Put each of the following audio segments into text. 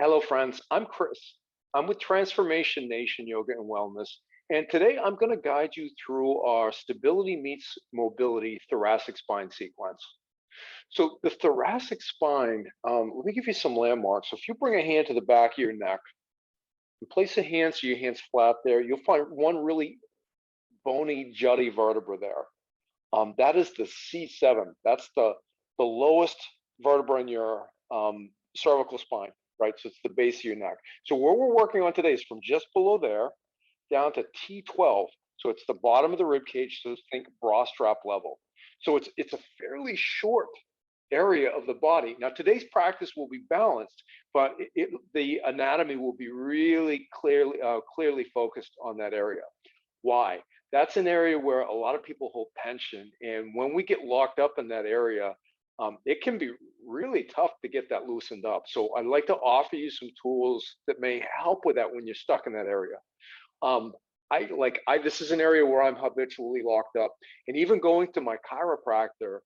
Hello, friends. I'm Chris. I'm with Transformation Nation Yoga and Wellness. And today I'm going to guide you through our stability meets mobility thoracic spine sequence. So, the thoracic spine, let me give you some landmarks. So, if you bring a hand to the back of your neck and place a hand so your hand's flat there, you'll find one really bony, jutty vertebra there. That is the C7. That's the lowest vertebra in your cervical spine, right? So it's the base of your neck. So what we're working on today is from just below there down to T12. So it's the bottom of the rib cage. So think bra strap level. So it's a fairly short area of the body. Now today's practice will be balanced, but the anatomy will be really clearly focused on that area. Why? That's an area where a lot of people hold tension, and when we get locked up in that area, it can be really tough to get that loosened up. So I'd like to offer you some tools that may help with that when you're stuck in that area. This is an area where I'm habitually locked up, and even going to my chiropractor,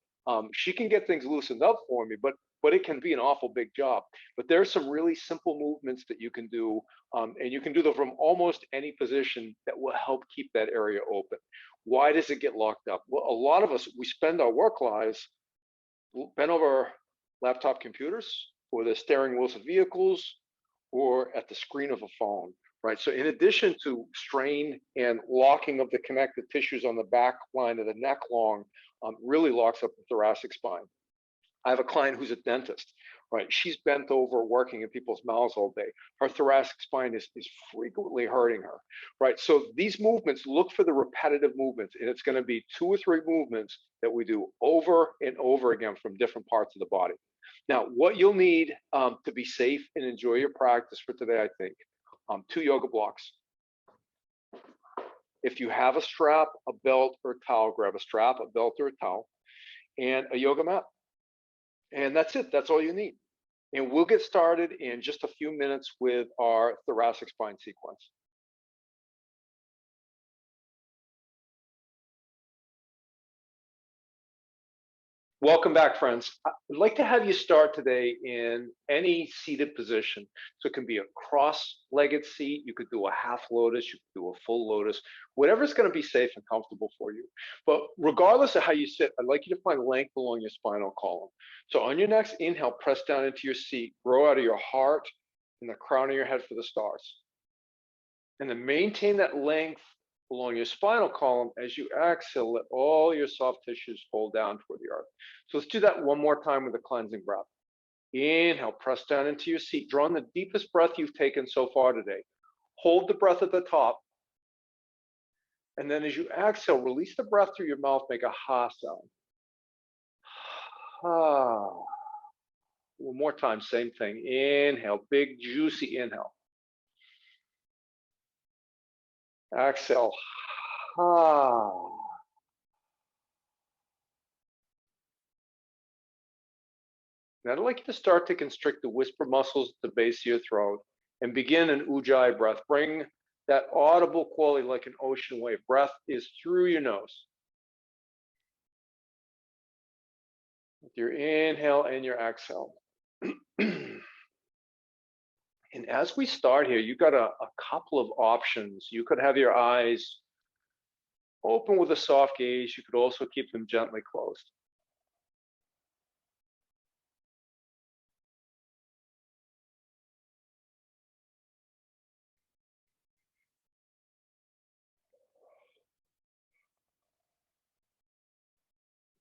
she can get things loosened up for me, but it can be an awful big job. But there's some really simple movements that you can do, and you can do them from almost any position that will help keep that area open. Why does it get locked up? Well, a lot of us, we spend our work lives bent over laptop computers, or the steering wheels of vehicles, or at the screen of a phone, right? So in addition to strain and locking of the connective tissues on the back line of the neck long, really locks up the thoracic spine. I have a client who's a dentist, right? She's bent over working in people's mouths all day. Her thoracic spine is frequently hurting her, right? So these movements, look for the repetitive movements, and it's going to be 2 or 3 movements that we do over and over again from different parts of the body. Now, what you'll need to be safe and enjoy your practice for today, I think, 2 yoga blocks. If you have a strap, a belt, or a towel, grab a strap, a belt, or a towel, and a yoga mat. And that's it. That's all you need. And we'll get started in just a few minutes with our thoracic spine sequence. Welcome back, friends. I'd like to have you start today in any seated position. So it can be a cross-legged seat. You could do a half lotus. You could do a full lotus. Whatever's going to be safe and comfortable for you. But regardless of how you sit, I'd like you to find length along your spinal column. So on your next inhale, press down into your seat. Grow out of your heart and the crown of your head for the stars. And then maintain that length along your spinal column. As you exhale, let all your soft tissues fold down toward the earth. So let's do that one more time with a cleansing breath. Inhale, press down into your seat. Draw in the deepest breath you've taken so far today. Hold the breath at the top. And then as you exhale, release the breath through your mouth, make a ha sound. Ha. One more time, same thing. Inhale, big, juicy inhale. Exhale. Ah. Now I'd like you to start to constrict the whisper muscles at the base of your throat and begin an ujjayi breath. Bring that audible quality like an ocean wave. Breath is through your nose. With your inhale and your exhale. And as we start here, you've got a couple of options. You could have your eyes open with a soft gaze. You could also keep them gently closed.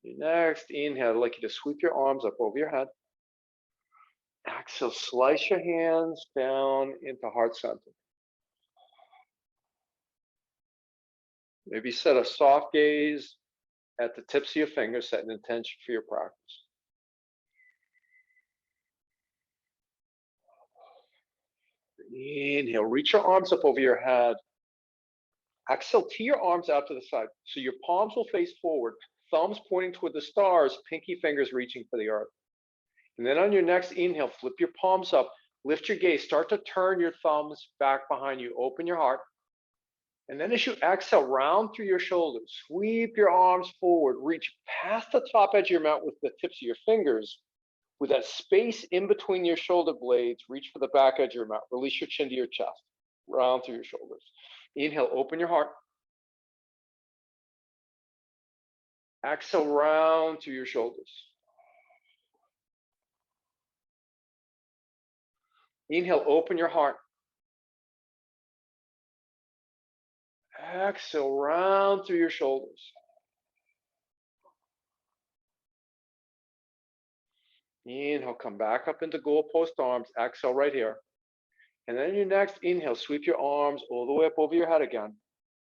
Your next inhale, I'd like you to sweep your arms up over your head. Exhale, slice your hands down into heart center. Maybe set a soft gaze at the tips of your fingers, set an intention for your practice. Inhale, reach your arms up over your head. Exhale, tee your arms out to the side. So your palms will face forward, thumbs pointing toward the stars, pinky fingers reaching for the earth. And then on your next inhale, flip your palms up, lift your gaze, start to turn your thumbs back behind you, open your heart. And then as you exhale, round through your shoulders, sweep your arms forward, reach past the top edge of your mat with the tips of your fingers, With that space in between your shoulder blades, reach for the back edge of your mat. Release your chin to your chest, round through your shoulders. Inhale, open your heart. Exhale, round to your shoulders. Inhale, open your heart. Exhale, round through your shoulders. Inhale, come back up into goalpost arms. Exhale right here. And then your next inhale, sweep your arms all the way up over your head again.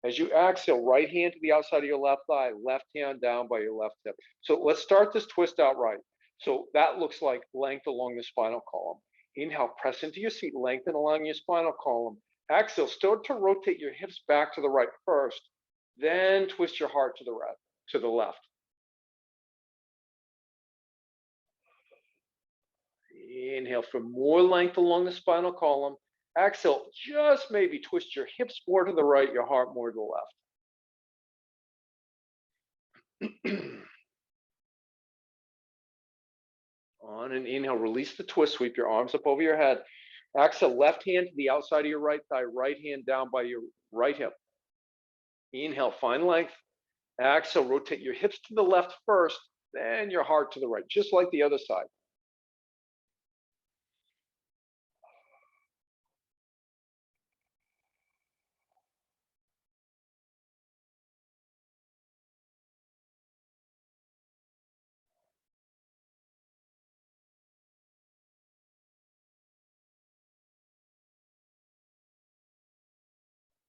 As you exhale, right hand to the outside of your left thigh, left hand down by your left hip. So let's start this twist out right. So that looks like length along the spinal column. Inhale, press into your seat, lengthen along your spinal column. Exhale, start to rotate your hips back to the right first, then twist your heart to the left. Inhale for more length along the spinal column. Exhale, just maybe twist your hips more to the right, your heart more to the left. On an inhale, release the twist, sweep your arms up over your head. Exhale, left hand to the outside of your right thigh, right hand down by your right hip. Inhale, find length. Exhale, rotate your hips to the left first, then your heart to the right, just like the other side.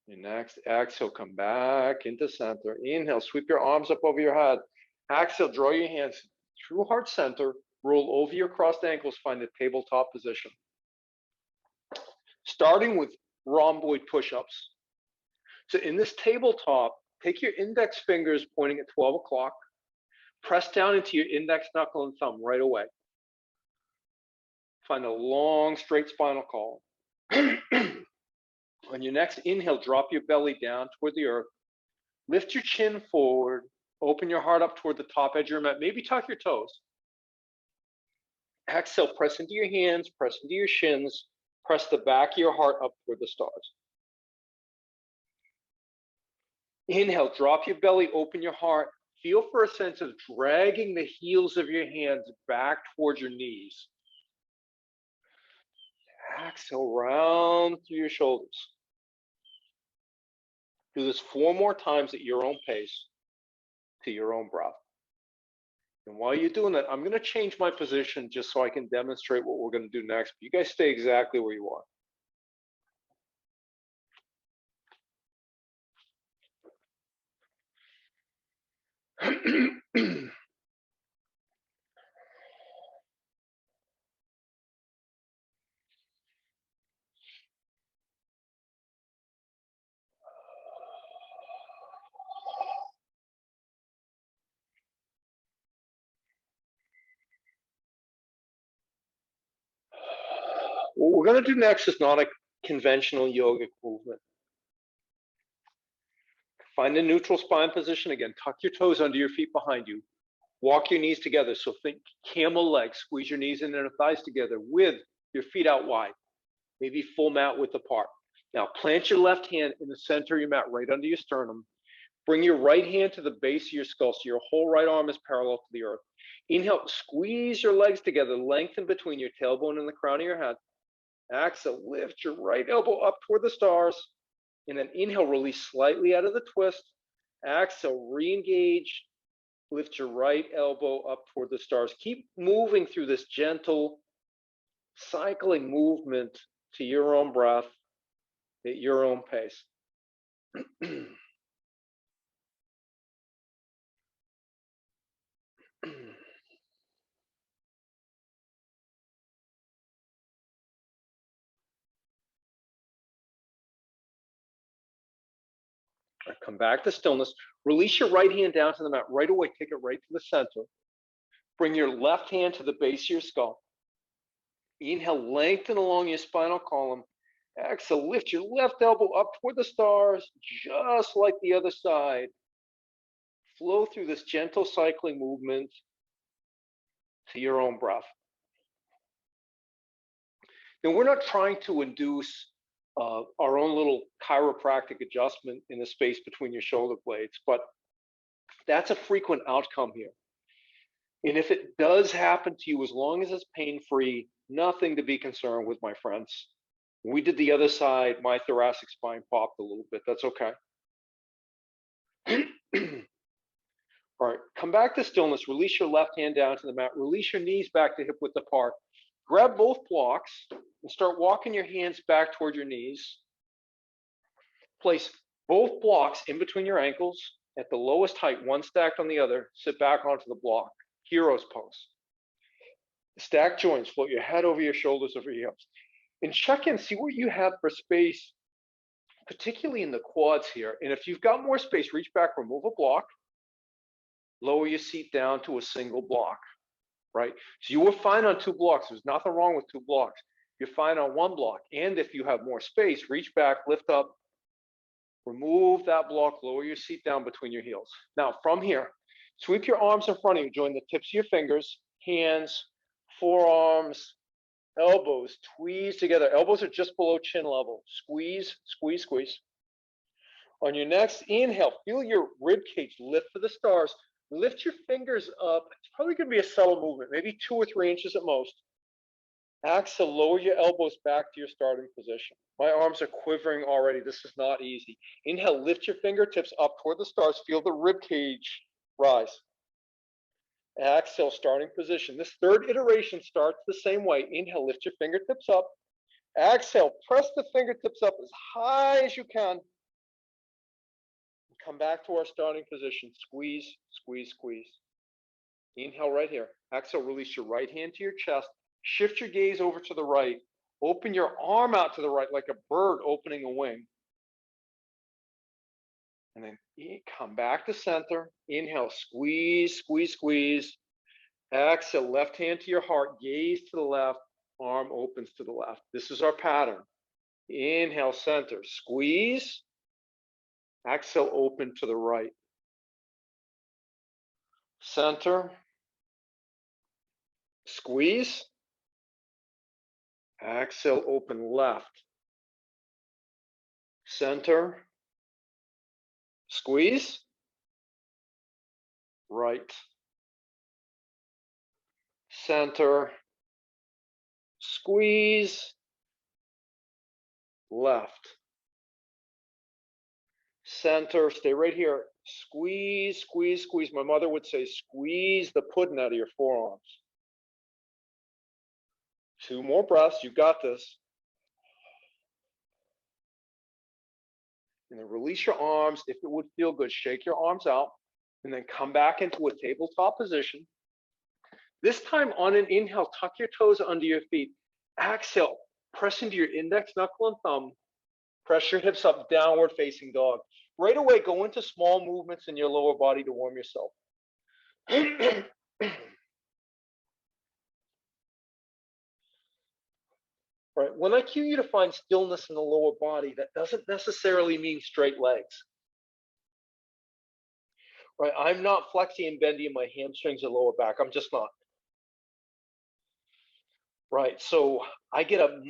Your next exhale, come back into center. Inhale, sweep your arms up over your head. Exhale, draw your hands through heart center. Roll over your crossed ankles, find the tabletop position. Starting with rhomboid push-ups. So in this tabletop, take your index fingers pointing at 12 o'clock. Press down into your index knuckle and thumb right away. Find a long, straight spinal column. On your next inhale, drop your belly down toward the earth. Lift your chin forward. Open your heart up toward the top edge of your mat. Maybe tuck your toes. Exhale, press into your hands, press into your shins. Press the back of your heart up toward the stars. Inhale, drop your belly, open your heart. Feel for a sense of dragging the heels of your hands back towards your knees. Exhale, round through your shoulders. Do this 4 more times at your own pace, to your own breath. And while you're doing that, I'm going to change my position just so I can demonstrate what we're going to do next. You guys stay exactly where you are. What we're going to do next is not a conventional yogic movement. Find a neutral spine position. Again, tuck your toes under your feet behind you. Walk your knees together. So think camel legs. Squeeze your knees and inner thighs together with your feet out wide. Maybe full mat width apart. Now plant your left hand in the center of your mat right under your sternum. Bring your right hand to the base of your skull so your whole right arm is parallel to the earth. Inhale, squeeze your legs together, lengthen between your tailbone and the crown of your head. Exhale, lift your right elbow up toward the stars. And then inhale, release slightly out of the twist. Exhale, re-engage. Lift your right elbow up toward the stars. Keep moving through this gentle cycling movement to your own breath at your own pace. Come back to stillness. Release your right hand down to the mat right away. Take it right to the center. Bring your left hand to the base of your skull. Inhale, lengthen along your spinal column. Exhale, lift your left elbow up toward the stars, just like the other side. Flow through this gentle cycling movement to your own breath. Then we're not trying to induce our own little chiropractic adjustment in the space between your shoulder blades, but that's a frequent outcome here. And if it does happen to you, as long as it's pain-free, nothing to be concerned with, my friends. When we did the other side, my thoracic spine popped a little bit. That's okay. All right, come back to stillness. Release your left hand down to the mat. Release your knees back to hip width apart. Grab both blocks and start walking your hands back toward your knees. Place both blocks in between your ankles at the lowest height, one stacked on the other. Sit back onto the block. Hero's pose. Stack joints, float your head over your shoulders, over your hips. And check in, see what you have for space, particularly in the quads here. And if you've got more space, reach back, remove a block. Lower your seat down to a single block, right? So you were fine on 2 blocks. There's nothing wrong with 2 blocks. You're fine on 1 block. And if you have more space, reach back, lift up, remove that block, lower your seat down between your heels. Now, from here, sweep your arms in front of you. Join the tips of your fingers, hands, forearms, elbows, tweeze together. Elbows are just below chin level. Squeeze, squeeze, squeeze. On your next inhale, feel your rib cage lift for the stars. Lift your fingers up. It's probably going to be a subtle movement, maybe 2 or 3 inches at most. Exhale, lower your elbows back to your starting position. My arms are quivering already. This is not easy. Inhale, lift your fingertips up toward the stars. Feel the rib cage rise. Exhale, starting position. This third iteration starts the same way. Inhale, lift your fingertips up. Exhale, press the fingertips up as high as you can. Come back to our starting position. Squeeze, squeeze, squeeze. Inhale right here. Exhale, release your right hand to your chest. Shift your gaze over to the right. Open your arm out to the right like a bird opening a wing. And then come back to center. Inhale, squeeze, squeeze, squeeze. Exhale, left hand to your heart. Gaze to the left. Arm opens to the left. This is our pattern. Inhale, center. Squeeze. Exhale, open to the right. Center. Squeeze. Exhale, open left. Center. Squeeze. Right. Center. Squeeze. Left. Center. Stay right here. Squeeze, squeeze, squeeze. My mother would say, squeeze the pudding out of your forearms. 2 more breaths. You got this. And then release your arms. If it would feel good, shake your arms out. And then come back into a tabletop position. This time on an inhale, tuck your toes under your feet. Exhale, press into your index, knuckle, and thumb. Press your hips up, downward facing dog. Right away, go into small movements in your lower body to warm yourself. Right. When I cue you to find stillness in the lower body, that doesn't necessarily mean straight legs. Right. I'm not flexing and bending in my hamstrings or lower back. I'm just not. Right. So I get I'm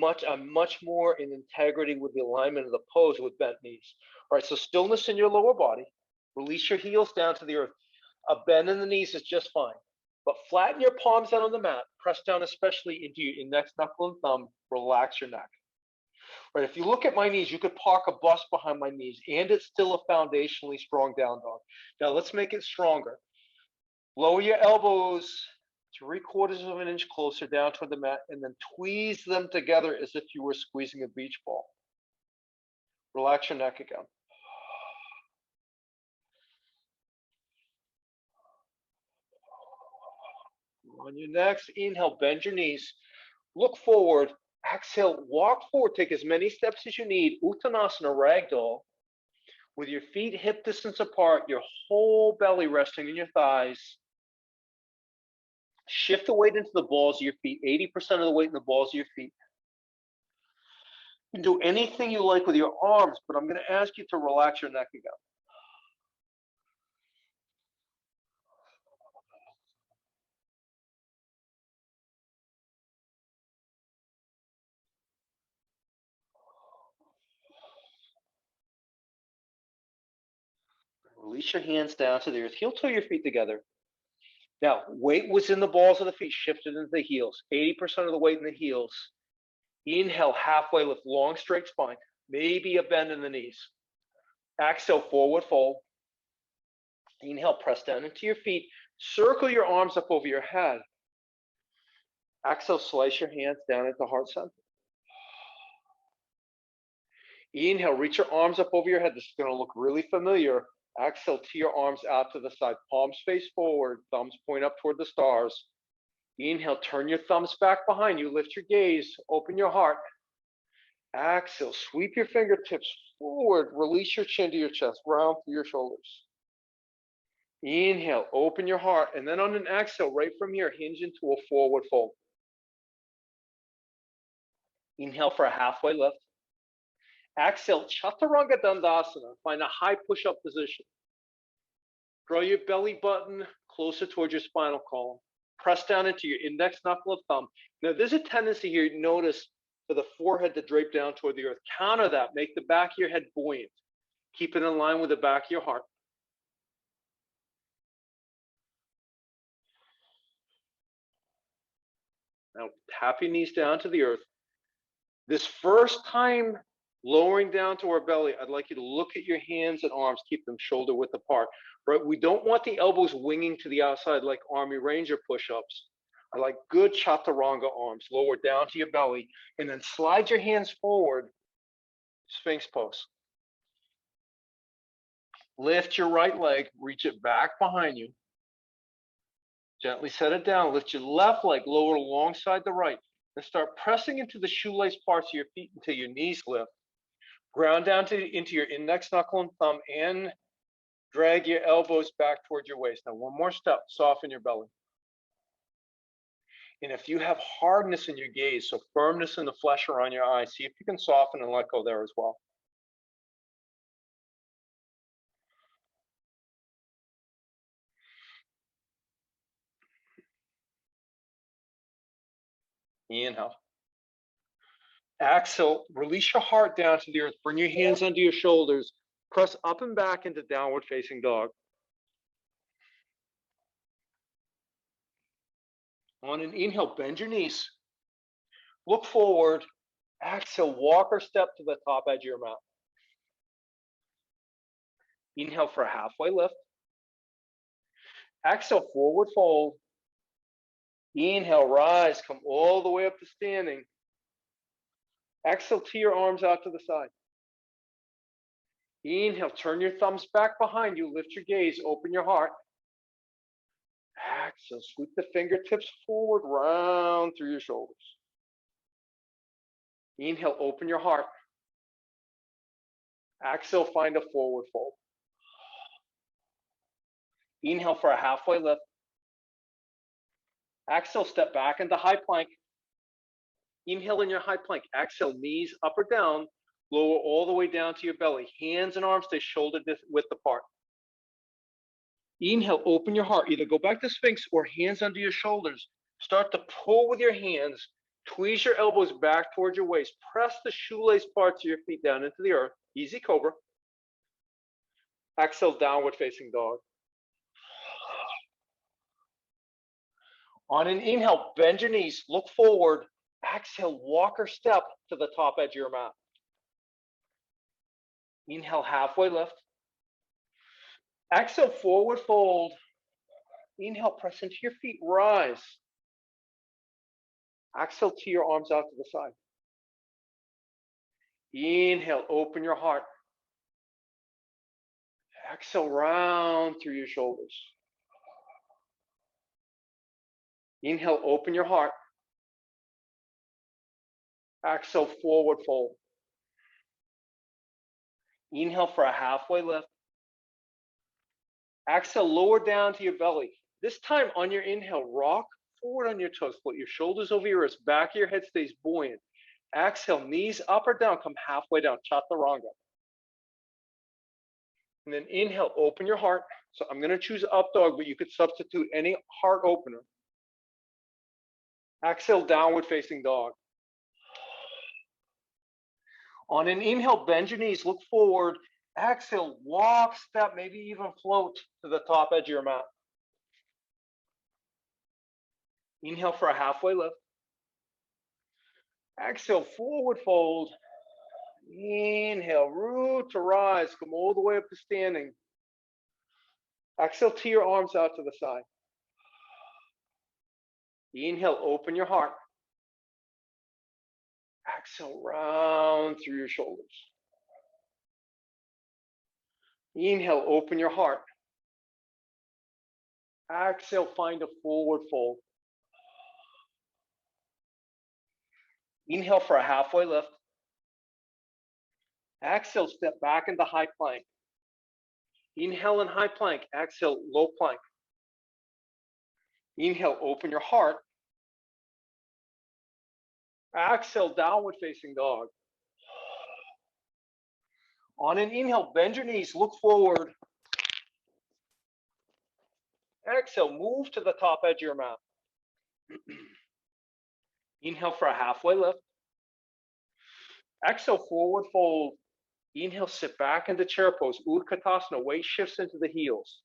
much more in integrity with the alignment of the pose with bent knees. All right. So stillness in your lower body. Release your heels down to the earth. A bend in the knees is just fine. But flatten your palms out on the mat. Press down especially into your index, knuckle, and thumb. Relax your neck. Right, if you look at my knees, you could park a bus behind my knees, and it's still a foundationally strong down dog. Now let's make it stronger. Lower your elbows 3/4 of an inch closer down toward the mat, and then tweeze them together as if you were squeezing a beach ball. Relax your neck again. On your next inhale, bend your knees. Look forward. Exhale, walk forward. Take as many steps as you need. Uttanasana, ragdoll. With your feet hip distance apart, your whole belly resting in your thighs. Shift the weight into the balls of your feet. 80% of the weight in the balls of your feet. You can do anything you like with your arms, but I'm going to ask you to relax your neck again. Release your hands down to the earth. Heel toe your feet together. Now, weight was in the balls of the feet, shifted into the heels. 80% of the weight in the heels. Inhale, halfway lift, long straight spine. Maybe a bend in the knees. Exhale, forward fold. Inhale, press down into your feet. Circle your arms up over your head. Exhale, slice your hands down into heart center. Inhale, reach your arms up over your head. This is going to look really familiar. Exhale, to your arms out to the side. Palms face forward. Thumbs point up toward the stars. Inhale, turn your thumbs back behind you. Lift your gaze. Open your heart. Exhale, sweep your fingertips forward. Release your chin to your chest. Round through your shoulders. Inhale, open your heart. And then on an exhale, right from here, hinge into a forward fold. Inhale for a halfway lift. Exhale, Chaturanga Dandasana. Find a high push-up position. Draw your belly button closer towards your spinal column. Press down into your index knuckle of thumb. Now, there's a tendency here, notice, for the forehead to drape down toward the earth. Counter that. Make the back of your head buoyant. Keep it in line with the back of your heart. Now, tap your knees down to the earth. This first time lowering down to our belly, I'd like you to look at your hands and arms, keep them shoulder width apart. Right? We don't want the elbows winging to the outside like Army Ranger push-ups. I like good chaturanga arms. Lower down to your belly, and then slide your hands forward, Sphinx pose. Lift your right leg, reach it back behind you. Gently set it down. Lift your left leg, lower alongside the right. And start pressing into the shoelace parts of your feet until your knees lift. Ground down into your index knuckle and thumb, and drag your elbows back towards your waist. Now, one more step. Soften your belly. And if you have hardness in your gaze, so firmness in the flesh around your eyes, see if you can soften and let go there as well. Inhale. Exhale, release your heart down to the earth. Bring your hands under your shoulders. Press up and back into downward facing dog. On an inhale, bend your knees. Look forward. Exhale, walk or step to the top edge of your mat. Inhale for a halfway lift. Exhale, forward fold. Inhale, rise, come all the way up to standing. Exhale, to your arms out to the side. Inhale, turn your thumbs back behind you, lift your gaze, open your heart. Exhale, sweep the fingertips forward, round through your shoulders. Inhale, open your heart. Exhale, find a forward fold. Inhale for a halfway lift. Exhale, step back into high plank. Inhale in your high plank. Exhale, knees up or down. Lower all the way down to your belly. Hands and arms stay shoulder width apart. Inhale, open your heart. Either go back to Sphinx or hands under your shoulders. Start to pull with your hands. Tweeze your elbows back towards your waist. Press the shoelace parts of your feet down into the earth. Easy cobra. Exhale, downward facing dog. On an inhale, bend your knees, look forward. Exhale, walk or step to the top edge of your mat. Inhale, halfway lift. Exhale, forward fold. Inhale, press into your feet, rise. Exhale, to your arms out to the side. Inhale, open your heart. Exhale, round through your shoulders. Inhale, open your heart. Exhale, forward fold. Inhale for a halfway lift. Exhale, lower down to your belly. This time on your inhale, rock forward on your toes. Put your shoulders over your wrists. Back of your head stays buoyant. Exhale, knees up or down. Come halfway down. Chaturanga. And then inhale, open your heart. So I'm going to choose up dog, but you could substitute any heart opener. Exhale, downward facing dog. On an inhale, bend your knees, look forward. Exhale, walk, step, maybe even float to the top edge of your mat. Inhale for a halfway lift. Exhale, forward fold. Inhale, root to rise. Come all the way up to standing. Exhale, to your arms out to the side. Inhale, open your heart. Exhale, round through your shoulders. Inhale, open your heart. Exhale, find a forward fold. Inhale for a halfway lift. Exhale, step back into high plank. Inhale in high plank. Exhale, low plank. Inhale, open your heart. Exhale, downward facing dog. On an inhale, bend your knees, look forward. Exhale, move to the top edge of your mat. Inhale for a halfway lift. Exhale, forward fold. Inhale, sit back into chair pose. Utkatasana, weight shifts into the heels.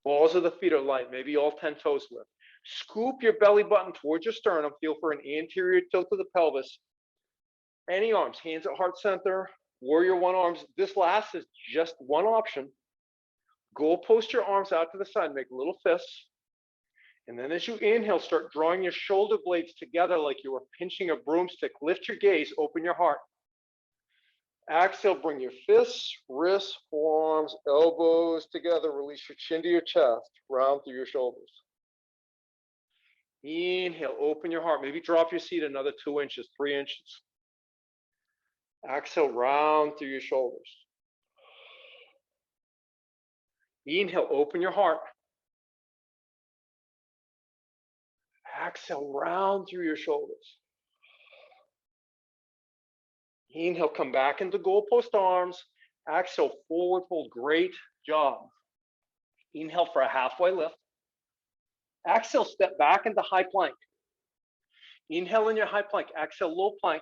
Balls of the feet are light, maybe all 10 toes lift. Scoop your belly button towards your sternum. Feel for an anterior tilt of the pelvis. Any arms, hands at heart center, warrior one arms. This last is just one option. Goal post your arms out to the side, make little fists. And then as you inhale, start drawing your shoulder blades together like you were pinching a broomstick. Lift your gaze, open your heart. Exhale, bring your fists, wrists, forearms, elbows together. Release your chin to your chest, round through your shoulders. Inhale, open your heart. Maybe drop your seat another 2 inches, 3 inches. Exhale, round through your shoulders. Inhale, open your heart. Exhale, round through your shoulders. Inhale, come back into goal post arms. Exhale, forward fold. Great job. Inhale for a halfway lift. Exhale, step back into high plank. Inhale in your high plank. Exhale, low plank.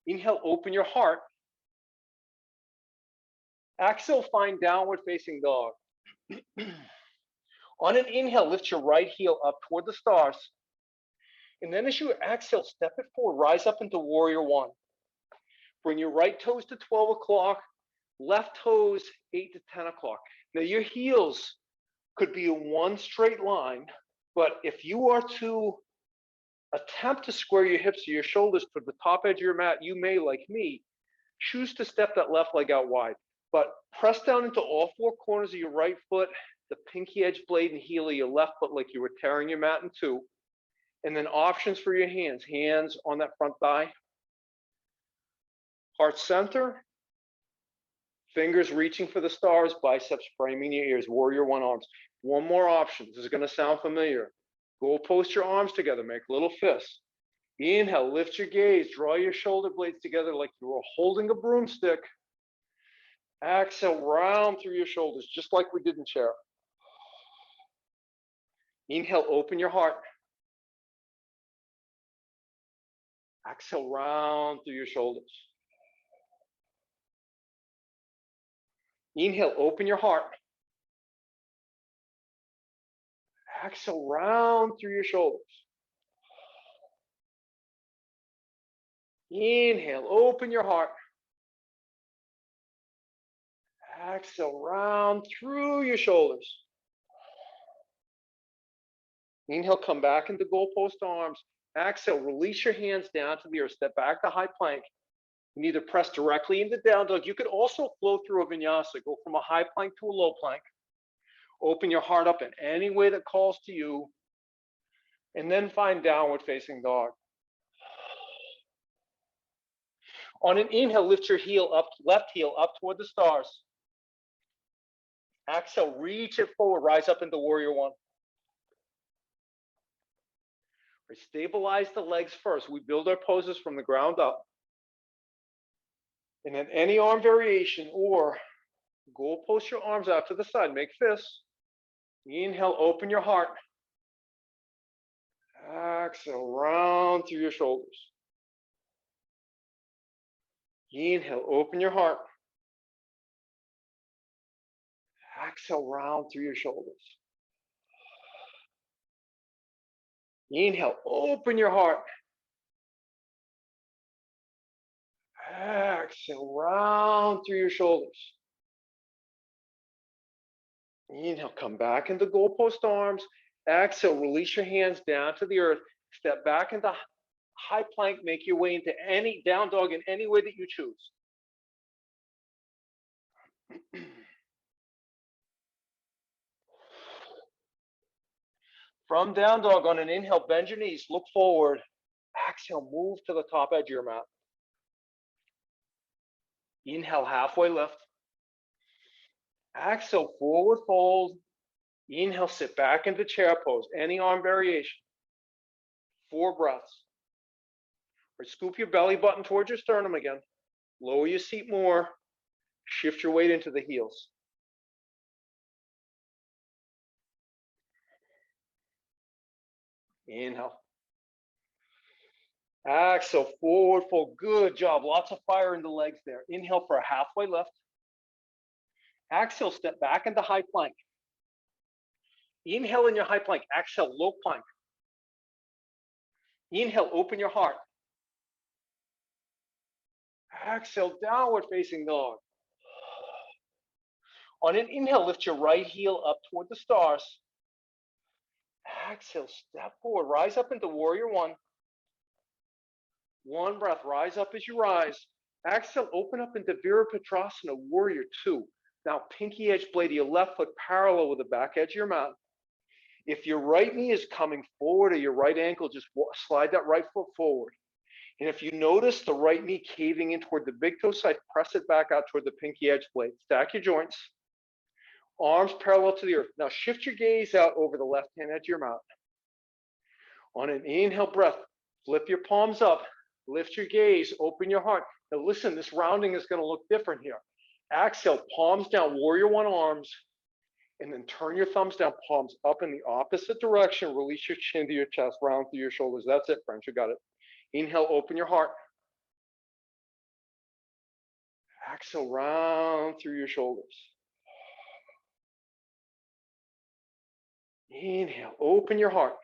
Inhale, open your heart. Exhale, find downward facing dog. On an inhale, lift your right heel up toward the stars. And then as you exhale, step it forward, rise up into warrior one. Bring your right toes to 12 o'clock, left toes 8 to 10 o'clock. Now your heels could be in one straight line, but if you are to attempt to square your hips or your shoulders toward the top edge of your mat, you may, like me, choose to step that left leg out wide. But press down into all four corners of your right foot, the pinky edge blade and heel of your left foot like you were tearing your mat in two. And then options for your hands. Hands on that front thigh. Heart center. Fingers reaching for the stars, biceps framing your ears. Warrior one arms. One more option. This is going to sound familiar. Go post your arms together. Make little fists. Inhale, lift your gaze. Draw your shoulder blades together like you were holding a broomstick. Exhale, round through your shoulders, just like we did in chair. Inhale, open your heart. Exhale, round through your shoulders. Inhale, open your heart. Exhale, round through your shoulders. Inhale, open your heart. Exhale, round through your shoulders. Inhale, come back into goal post arms. Exhale, release your hands down to the earth. Step back to high plank. You can either press directly into down dog. You could also flow through a vinyasa. Go from a high plank to a low plank. Open your heart up in any way that calls to you. And then find downward facing dog. On an inhale, lift your heel up, left heel up toward the stars. Exhale, reach it forward, rise up into warrior one. Stabilize the legs first. We build our poses from the ground up. And then any arm variation or goal post your arms out to the side. Make fists. Inhale, open your heart. Exhale, round through your shoulders. Inhale, open your heart. Exhale, round through your shoulders. Inhale, open your heart. Exhale, round through your shoulders. Inhale, come back into goalpost arms. Exhale, release your hands down to the earth. Step back into high plank. Make your way into any down dog in any way that you choose. From down dog, on an inhale, bend your knees, look forward. Exhale, move to the top edge of your mat. Inhale, halfway lift. Exhale, forward fold. Inhale, sit back into chair pose, any arm variation. 4 breaths. Or scoop your belly button towards your sternum again. Lower your seat more. Shift your weight into the heels. Inhale. Exhale, forward fold. Good job. Lots of fire in the legs there. Inhale for a halfway lift. Exhale, step back into high plank. Inhale in your high plank. Exhale, low plank. Inhale, open your heart. Exhale, downward facing dog. On an inhale, lift your right heel up toward the stars. Exhale, step forward. Rise up into warrior 1. 1 breath. Rise up as you rise. Exhale, open up into Virabhadrasana, warrior 2. Now, pinky edge blade of your left foot parallel with the back edge of your mat. If your right knee is coming forward or your right ankle, just slide that right foot forward. And if you notice the right knee caving in toward the big toe side, press it back out toward the pinky edge blade. Stack your joints. Arms parallel to the earth. Now shift your gaze out over the left hand edge of your mouth. On an inhale breath, flip your palms up, lift your gaze, open your heart. Now listen, this rounding is going to look different here. Exhale, palms down, warrior 1 arms, and then turn your thumbs down, palms up in the opposite direction. Release your chin to your chest, round through your shoulders. That's it, friends. You got it. Inhale, open your heart. Exhale, round through your shoulders. Inhale, open your heart.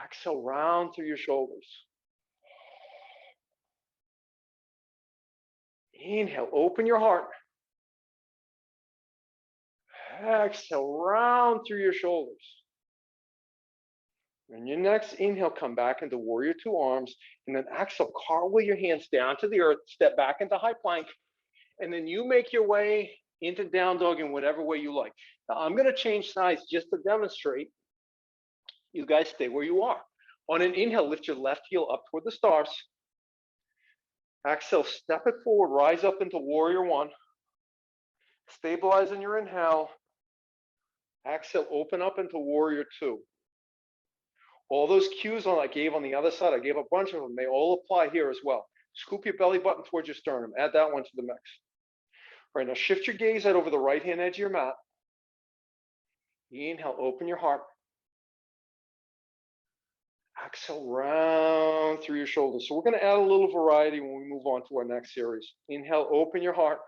Exhale, round through your shoulders. Inhale, open your heart. Exhale, round through your shoulders. And your next inhale, come back into warrior 2 arms, and then exhale, cartwheel your hands down to the earth, step back into high plank, and then you make your way into down dog in whatever way you like. Now, I'm going to change sides just to demonstrate. You guys stay where you are. On an inhale, lift your left heel up toward the stars. Exhale, step it forward, rise up into warrior 1. Stabilize in your inhale. Exhale, open up into warrior 2. All those cues I gave on the other side, I gave a bunch of them. They all apply here as well. Scoop your belly button towards your sternum. Add that one to the mix. All right, now shift your gaze out over the right hand edge of your mat. Inhale, open your heart. Exhale, round through your shoulders. So we're going to add a little variety when we move on to our next series. Inhale, open your heart.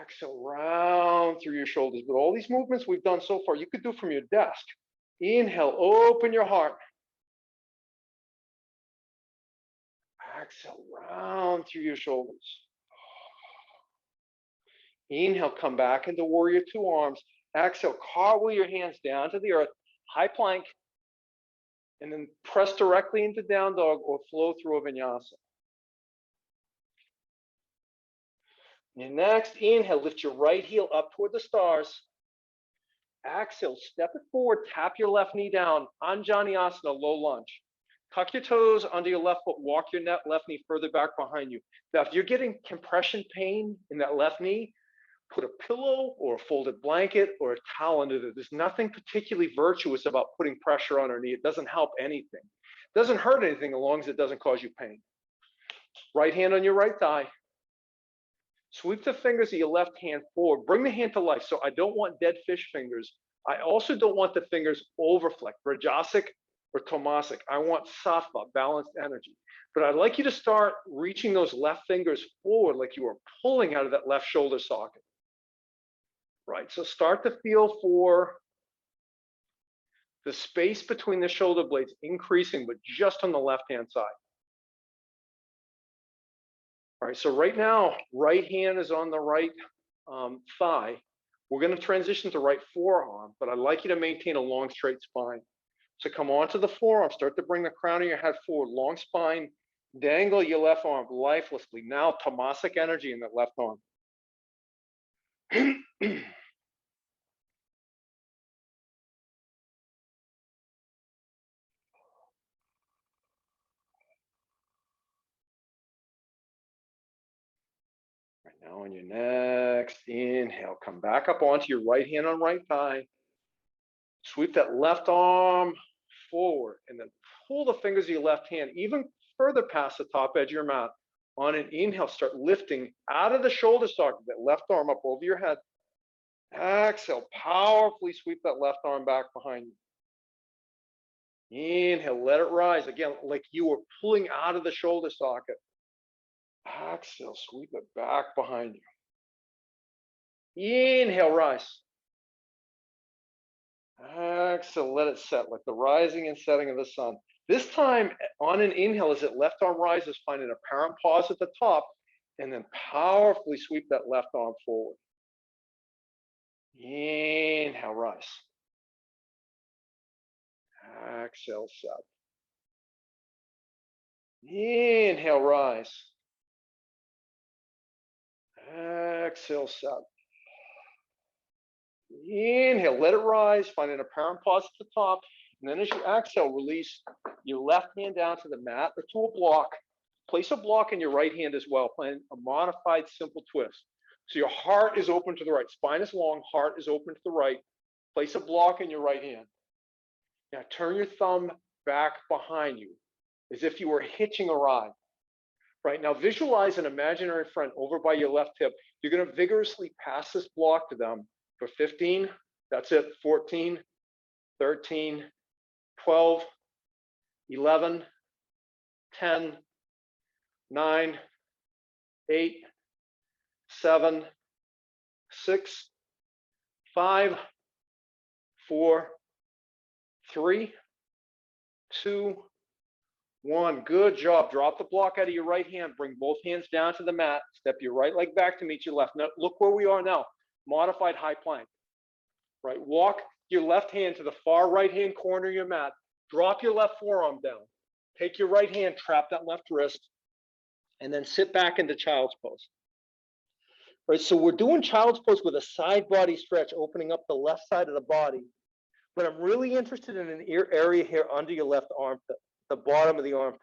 Exhale, round through your shoulders. But all these movements we've done so far, you could do from your desk. Inhale, open your heart. Exhale, round through your shoulders. Inhale, come back into warrior 2 arms. Exhale, cartwheel your hands down to the earth, high plank, and then press directly into down dog or flow through a vinyasa. Your next inhale, lift your right heel up toward the stars. Exhale, step it forward, tap your left knee down, Anjaneyasana, low lunge. Tuck your toes under your left foot, walk your left knee further back behind you. Now, if you're getting compression pain in that left knee, put a pillow or a folded blanket or a towel under there. There's nothing particularly virtuous about putting pressure on our knee. It doesn't help anything. It doesn't hurt anything as long as it doesn't cause you pain. Right hand on your right thigh. Sweep the fingers of your left hand forward. Bring the hand to life. So I don't want dead fish fingers. I also don't want the fingers overflexed. Rajasic or Thoracic. I want Sattva, balanced energy. But I'd like you to start reaching those left fingers forward like you are pulling out of that left shoulder socket. Right, so start to feel for the space between the shoulder blades increasing, but just on the left-hand side. All right, so right now, right hand is on the right thigh. We're going to transition to right forearm, but I'd like you to maintain a long, straight spine. So come onto the forearm, start to bring the crown of your head forward, long spine, dangle your left arm lifelessly. Now, Thoracic energy in that left arm. Right now on your next inhale, come back up onto your right hand on right thigh. Sweep that left arm forward and then pull the fingers of your left hand even further past the top edge of your mat. On an inhale, start lifting out of the shoulder socket, that left arm up over your head. Exhale, powerfully sweep that left arm back behind you. Inhale, let it rise. Again, like you were pulling out of the shoulder socket. Exhale, sweep it back behind you. Inhale, rise. Exhale, let it set like the rising and setting of the sun. This time on an inhale, as it left arm rises, find an apparent pause at the top, and then powerfully sweep that left arm forward. Inhale, rise. Exhale, set. Inhale, rise. Exhale, set. Inhale, let it rise, find an apparent pause at the top, and then as you exhale, release your left hand down to the mat or to a block. Place a block in your right hand as well, playing a modified simple twist. So your heart is open to the right, spine is long, heart is open to the right. Place a block in your right hand. Now turn your thumb back behind you as if you were hitching a ride. Right, now visualize an imaginary friend over by your left hip. You're going to vigorously pass this block to them for 15, that's it, 14, 13, 12, 11, 10, 9, 8, 7, 6, 5, 4, 3, 2, 1. Good job. Drop the block out of your right hand. Bring both hands down to the mat. Step your right leg back to meet your left. Now, look where we are now. Modified high plank. Right. Walk your left hand to the far right hand corner of your mat. Drop your left forearm down. Take your right hand, trap that left wrist, and then sit back into child's pose. Right. So we're doing child's pose with a side body stretch, opening up the left side of the body. But I'm really interested in an area here under your left armpit, the bottom of the armpit.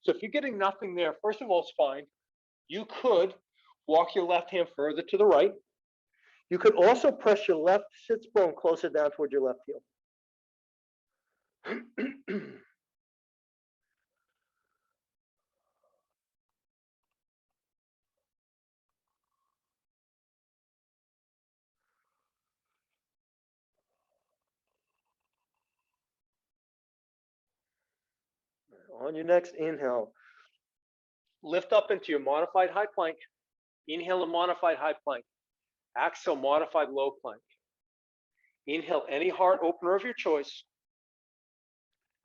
So if you're getting nothing there, first of all, spine, you could walk your left hand further to the right. You could also press your left sits bone closer down toward your left heel. On your next inhale, lift up into your modified high plank. Inhale a modified high plank. Exhale, modified low plank. Inhale any heart opener of your choice.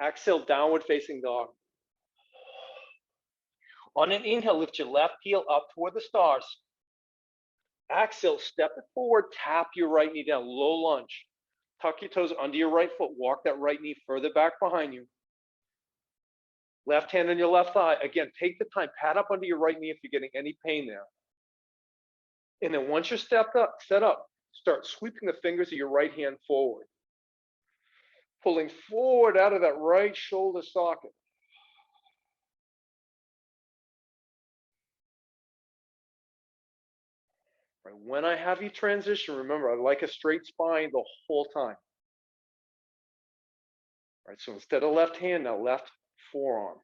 Exhale, downward facing dog. On an inhale, lift your left heel up toward the stars. Exhale, step it forward, tap your right knee down, low lunge. Tuck your toes under your right foot, walk that right knee further back behind you. Left hand on your left thigh. Again, take the time, pat up under your right knee if you're getting any pain there. And then once you're set up, start sweeping the fingers of your right hand forward. Pulling forward out of that right shoulder socket. Right, when I have you transition, remember, I like a straight spine the whole time. Right, so instead of left hand, now left forearm.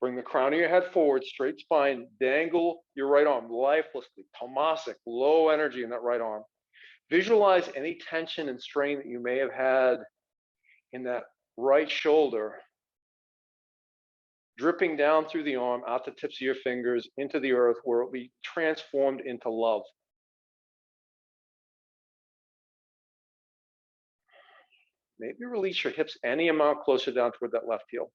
Bring the crown of your head forward, straight spine, dangle your right arm lifelessly, Thoracic, low energy in that right arm. Visualize any tension and strain that you may have had in that right shoulder, dripping down through the arm, out the tips of your fingers, into the earth, where it will be transformed into love. Maybe release your hips any amount closer down toward that left heel.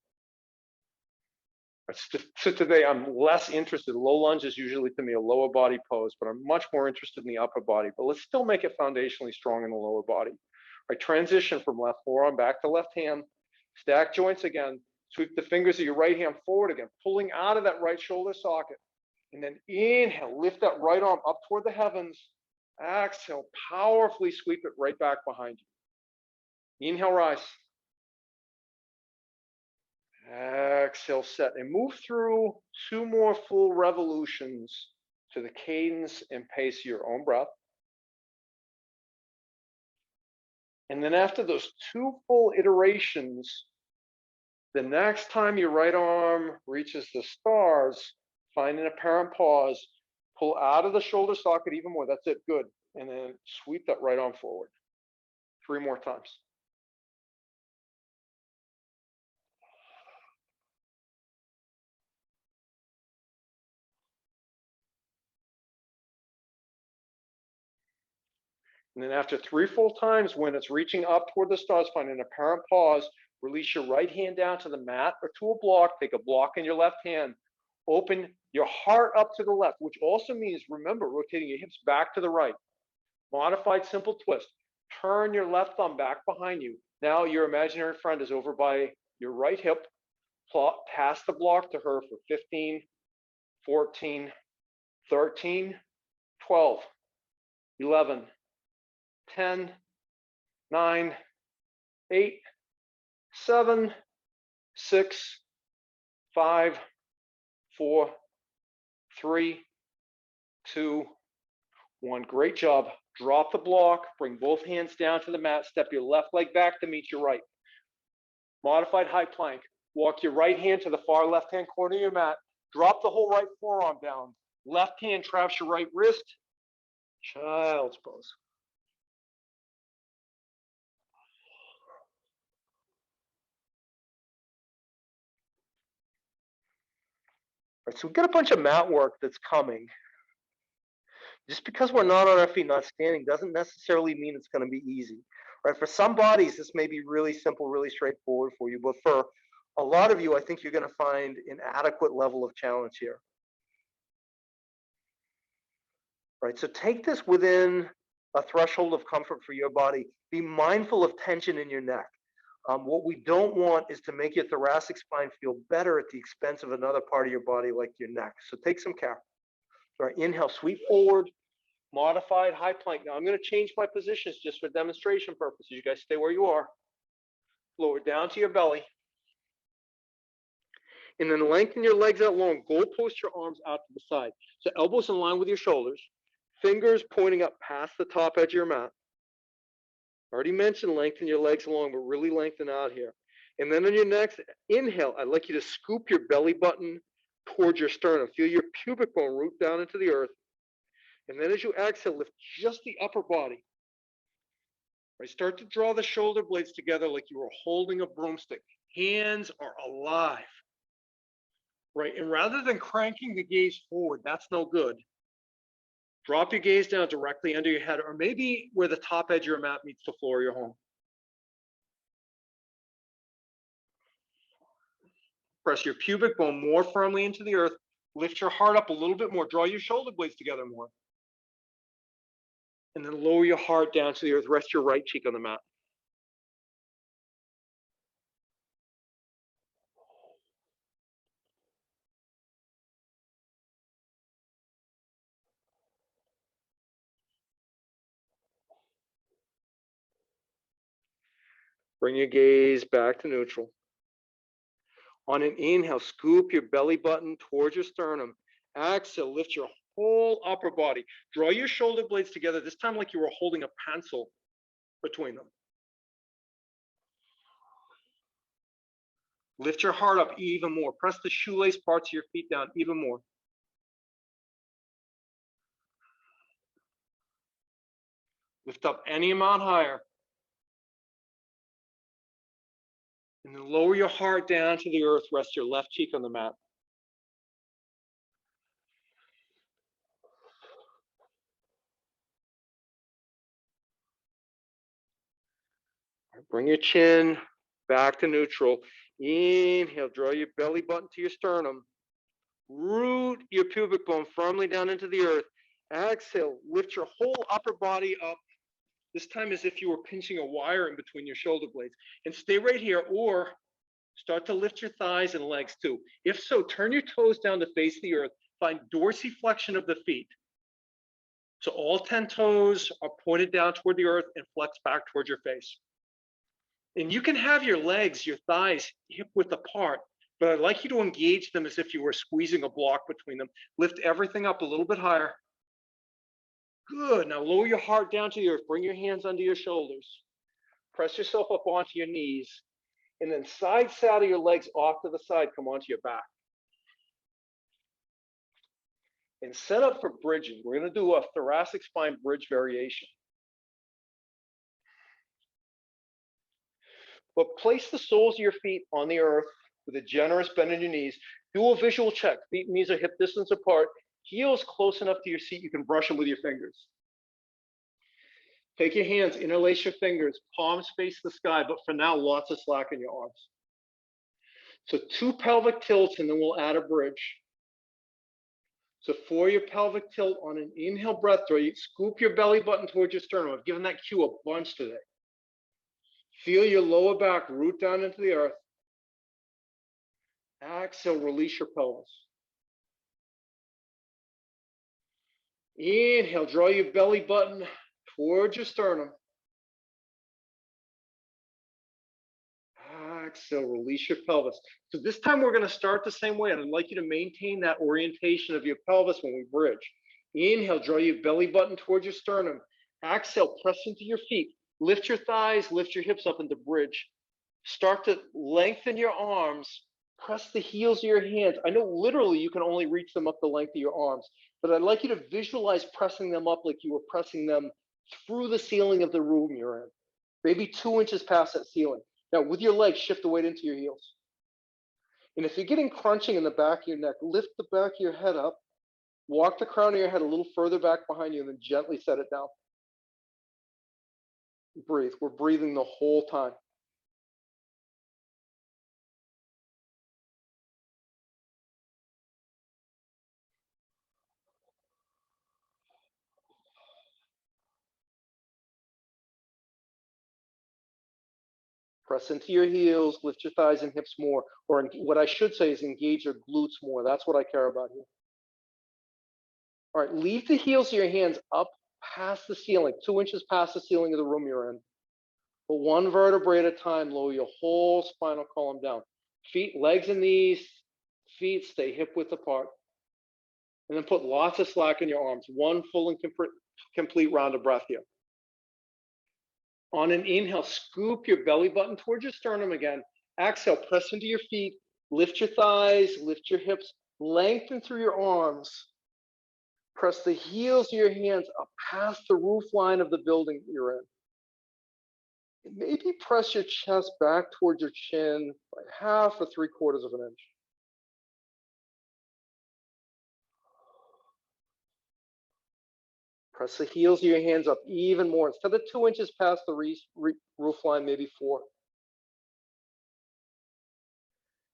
So today I'm less interested. Low lunge is usually to me a lower body pose, but I'm much more interested in the upper body. But let's still make it foundationally strong in the lower body. All right, transition from left forearm back to left hand. Stack joints again. Sweep the fingers of your right hand forward again, pulling out of that right shoulder socket. And then inhale, lift that right arm up toward the heavens. Exhale, powerfully sweep it right back behind you. Inhale, rise. Exhale, set, and move through 2 more full revolutions to the cadence and pace of your own breath. And then after those 2 full iterations, the next time your right arm reaches the stars, find an apparent pause, pull out of the shoulder socket even more. That's it, good. And then sweep that right arm forward. 3 more times. And then after 3 full times, when it's reaching up toward the stars, find an apparent pause, release your right hand down to the mat or to a block, take a block in your left hand, open your heart up to the left, which also means, remember, rotating your hips back to the right. Modified simple twist. Turn your left thumb back behind you. Now your imaginary friend is over by your right hip. Pass the block to her for 15, 14, 13, 12, 11, 10, 9, 8, 7, 6, 5, 4, 3, 2, 1. Great job. Drop the block, bring both hands down to the mat, step your left leg back to meet your right. Modified high plank. Walk your right hand to the far left-hand corner of your mat. Drop the whole right forearm down. Left hand traps your right wrist. Child's pose. All right, so we've got a bunch of mat work that's coming. Just because we're not on our feet, not standing, doesn't necessarily mean it's going to be easy. Right? For some bodies, this may be really simple, really straightforward for you, but for a lot of you, I think you're going to find an adequate level of challenge here. Right? So take this within a threshold of comfort for your body. Be mindful of tension in your neck. What we don't want is to make your thoracic spine feel better at the expense of another part of your body like your neck. So take some care. All right, inhale, sweep forward, modified high plank. Now I'm going to change my positions just for demonstration purposes. You guys stay where you are. Lower down to your belly. And then lengthen your legs out long. Goal post your arms out to the side. So elbows in line with your shoulders. Fingers pointing up past the top edge of your mat. Already mentioned lengthen your legs long, but really lengthen out here. And then on your next inhale, I'd like you to scoop your belly button towards your sternum. Feel your pubic bone root down into the earth. And then as you exhale, lift just the upper body. Right, start to draw the shoulder blades together like you were holding a broomstick. Hands are alive. Right, and rather than cranking the gaze forward, that's no good. Drop your gaze down directly under your head, or maybe where the top edge of your mat meets the floor of your home. Press your pubic bone more firmly into the earth. Lift your heart up a little bit more. Draw your shoulder blades together more. And then lower your heart down to the earth. Rest your right cheek on the mat. Bring your gaze back to neutral. On an inhale, scoop your belly button towards your sternum. Exhale, lift your whole upper body. Draw your shoulder blades together, this time like you were holding a pencil between them. Lift your heart up even more. Press the shoelace parts of your feet down even more. Lift up any amount higher. And then lower your heart down to the earth. Rest your left cheek on the mat. Bring your chin back to neutral. Inhale, draw your belly button to your sternum. Root your pubic bone firmly down into the earth. Exhale, lift your whole upper body up. This time as if you were pinching a wire in between your shoulder blades. And stay right here, or start to lift your thighs and legs too. If so, turn your toes down to face the earth. Find dorsiflexion of the feet. So all 10 toes are pointed down toward the earth and flex back towards your face. And you can have your legs, your thighs hip width apart, but I'd like you to engage them as if you were squeezing a block between them. Lift everything up a little bit higher. Good. Now lower your heart down to the earth. Bring your hands under your shoulders. Press yourself up onto your knees. And then side saddle your legs off to the side. Come onto your back. And set up for bridging. We're going to do a thoracic spine bridge variation. But place the soles of your feet on the earth with a generous bend in your knees. Do a visual check. Feet and knees are hip distance apart. Heels close enough to your seat. You can brush them with your fingers. Take your hands, interlace your fingers, palms face the sky, but for now, lots of slack in your arms. So 2 pelvic tilts, and then we'll add a bridge. So for your pelvic tilt on an inhale breath throw, you scoop your belly button towards your sternum. I've given that cue a bunch today. Feel your lower back root down into the earth. Exhale, release your pelvis. Inhale, draw your belly button towards your sternum. Exhale, release your pelvis. So this time we're going to start the same way, and I'd like you to maintain that orientation of your pelvis when we bridge. Inhale, draw your belly button towards your sternum. Exhale, press into your feet. Lift your thighs, lift your hips up into bridge. Start to lengthen your arms. Press the heels of your hands. I know literally you can only reach them up the length of your arms, but I'd like you to visualize pressing them up like you were pressing them through the ceiling of the room you're in. Maybe 2 inches past that ceiling. Now, with your legs, shift the weight into your heels. And if you're getting crunching in the back of your neck, lift the back of your head up, walk the crown of your head a little further back behind you, and then gently set it down. Breathe. We're breathing the whole time. Press into your heels, lift your thighs and hips more, or what I should say is engage your glutes more. That's what I care about here. All right, leave the heels of your hands up past the ceiling, 2 inches past the ceiling of the room you're in. But 1 vertebrae at a time, lower your whole spinal column down. Feet, legs and knees, feet stay hip width apart. And then put lots of slack in your arms. 1 full and complete round of breath here. On an inhale, scoop your belly button towards your sternum again. Exhale, press into your feet, lift your thighs, lift your hips, lengthen through your arms. Press the heels of your hands up past the roof line of the building you're in. And maybe press your chest back towards your chin by 1/2 or 3/4 of an inch. Press the heels of your hands up even more. Instead of 2 inches past the roof line, maybe 4.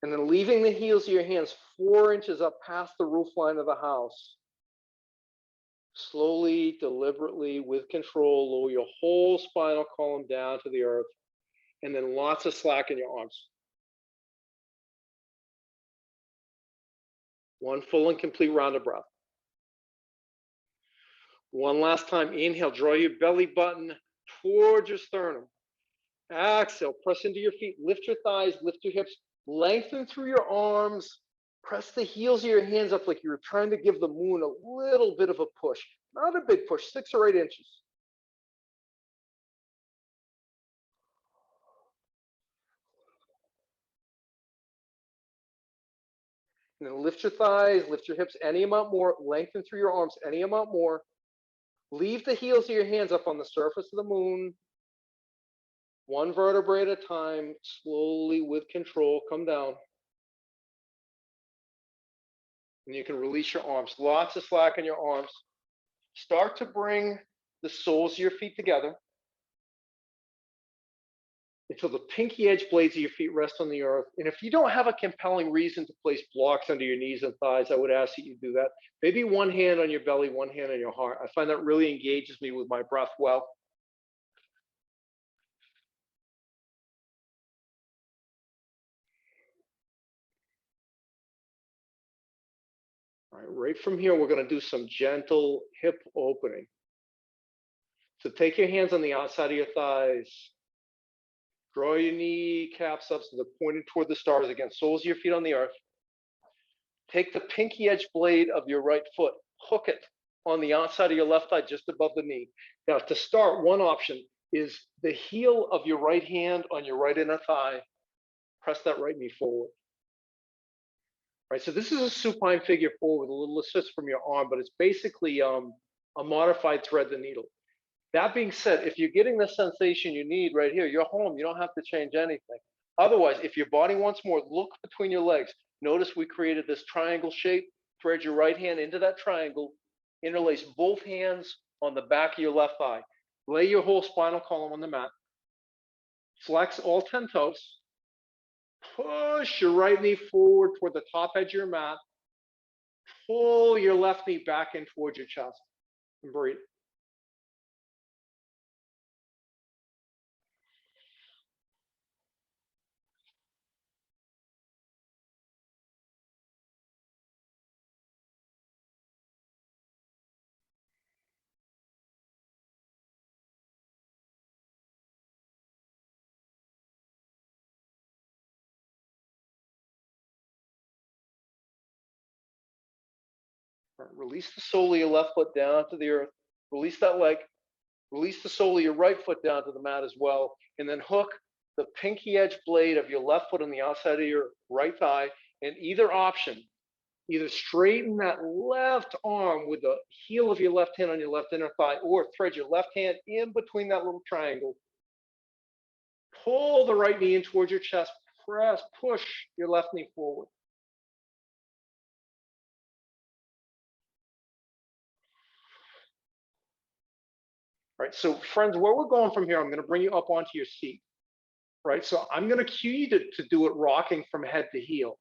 And then leaving the heels of your hands 4 inches up past the roof line of the house. Slowly, deliberately, with control, lower your whole spinal column down to the earth. And then lots of slack in your arms. 1 full and complete round of breath. 1 last time. Inhale, draw your belly button towards your sternum. Exhale, press into your feet, lift your thighs, lift your hips, lengthen through your arms, press the heels of your hands up like you were trying to give the moon a little bit of a push. Not a big push, 6 or 8 inches. And then lift your thighs, lift your hips any amount more, lengthen through your arms any amount more. Leave the heels of your hands up on the surface of the moon. One vertebrae at a time, slowly with control, come down. And you can release your arms. Lots of slack in your arms. Start to bring the soles of your feet together until the pinky edge blades of your feet rest on the earth. And if you don't have a compelling reason to place blocks under your knees and thighs, I would ask that you do that. Maybe one hand on your belly, one hand on your heart. I find that really engages me with my breath well. All right, right from here, we're going to do some gentle hip opening. So take your hands on the outside of your thighs. Draw your kneecaps up so they're pointed toward the stars again. Soles of your feet on the earth. Take the pinky edge blade of your right foot, hook it on the outside of your left thigh, just above the knee. Now, to start, one option is the heel of your right hand on your right inner thigh. Press that right knee forward. Right, so this is a supine figure four with a little assist from your arm, but it's basically a modified thread the needle. That being said, if you're getting the sensation you need right here, you're home. You don't have to change anything. Otherwise, if your body wants more, look between your legs. Notice we created this triangle shape. Thread your right hand into that triangle. Interlace both hands on the back of your left thigh. Lay your whole spinal column on the mat. Flex all 10 toes. Push your right knee forward toward the top edge of your mat. Pull your left knee back in towards your chest. And breathe. Release the sole of your left foot down to the earth. Release that leg. Release the sole of your right foot down to the mat as well. And then hook the pinky edge blade of your left foot on the outside of your right thigh. And either option, either straighten that left arm with the heel of your left hand on your left inner thigh, or thread your left hand in between that little triangle. Pull the right knee in towards your chest. Press, push your left knee forward. All right, so friends, where we're going from here, I'm going to bring you up onto your seat. Right, so I'm going to cue you to do it rocking from head to heel.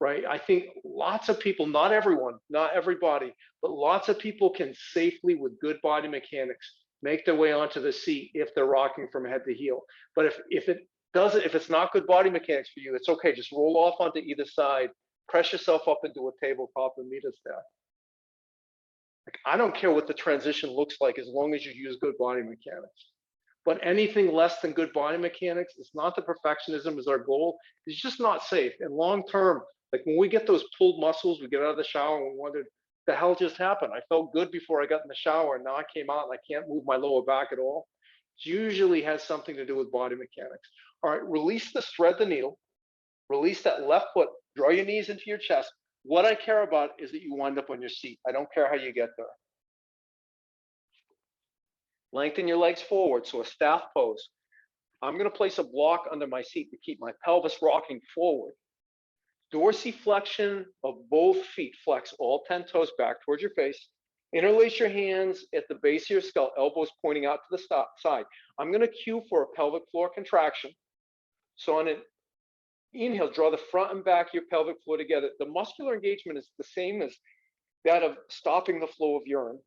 Right, I think lots of people, not everyone, not everybody, but lots of people can safely, with good body mechanics, make their way onto the seat if they're rocking from head to heel. But if it's not good body mechanics for you, it's okay. Just roll off onto either side, press yourself up into a tabletop and meet us there. Like, I don't care what the transition looks like as long as you use good body mechanics. But anything less than good body mechanics, it's not the perfectionism is our goal. It's just not safe. And long term, like when we get those pulled muscles, we get out of the shower and we wondered, the hell just happened? I felt good before I got in the shower, and now I came out and I can't move my lower back at all. It usually has something to do with body mechanics. All right, release this, thread the needle, release that left foot, draw your knees into your chest. What I care about is that you wind up on your seat. I don't care how you get there. Lengthen your legs forward, so a staff pose. I'm going to place a block under my seat to keep my pelvis rocking forward. Dorsiflexion of both feet. Flex all 10 toes back towards your face. Interlace your hands at the base of your skull, elbows pointing out to the side. I'm going to cue for a pelvic floor contraction. So on an inhale, draw the front and back of your pelvic floor together. The muscular engagement is the same as that of stopping the flow of urine.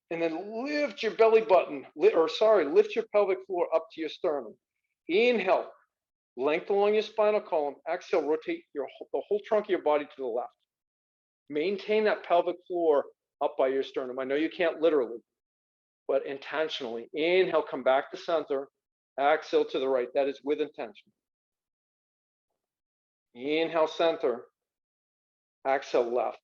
And then lift your belly button, lift your pelvic floor up to your sternum. Inhale, length along your spinal column. Exhale, rotate the whole trunk of your body to the left. Maintain that pelvic floor up by your sternum. I know you can't literally, but intentionally. Inhale, come back to center. Exhale to the right. That is with intention. Inhale, center. Exhale, left.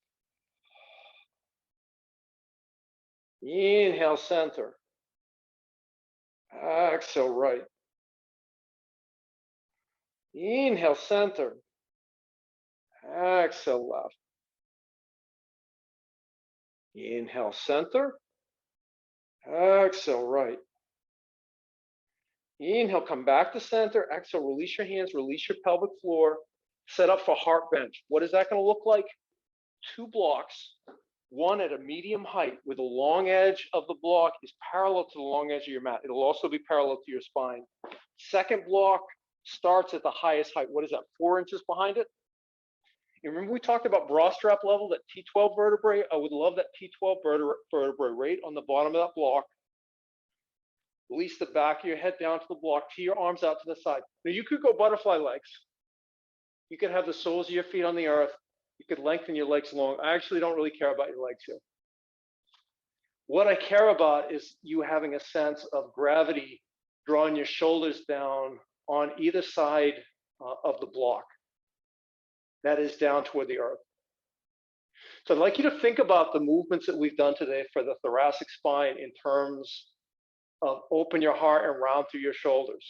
Inhale, center. Exhale, right. Inhale, center. Exhale, left. Inhale, center. Exhale, right. Inhale, come back to center. Exhale, release your hands, release your pelvic floor. Set up for heart bench. What is that going to look like? 2 blocks, one at a medium height where the long edge of the block is parallel to the long edge of your mat. It'll also be parallel to your spine. Second block starts at the highest height. What is that, 4 inches behind it? And remember we talked about bra strap level, that T12 vertebrae? I would love that T12 vertebrae right on the bottom of that block. Release the back of your head down to the block, tee your arms out to the side. Now you could go butterfly legs. You could have the soles of your feet on the earth. You could lengthen your legs long. I actually don't really care about your legs here. What I care about is you having a sense of gravity drawing your shoulders down on either side of the block. That is down toward the earth. So I'd like you to think about the movements that we've done today for the thoracic spine in terms of open your heart and round through your shoulders.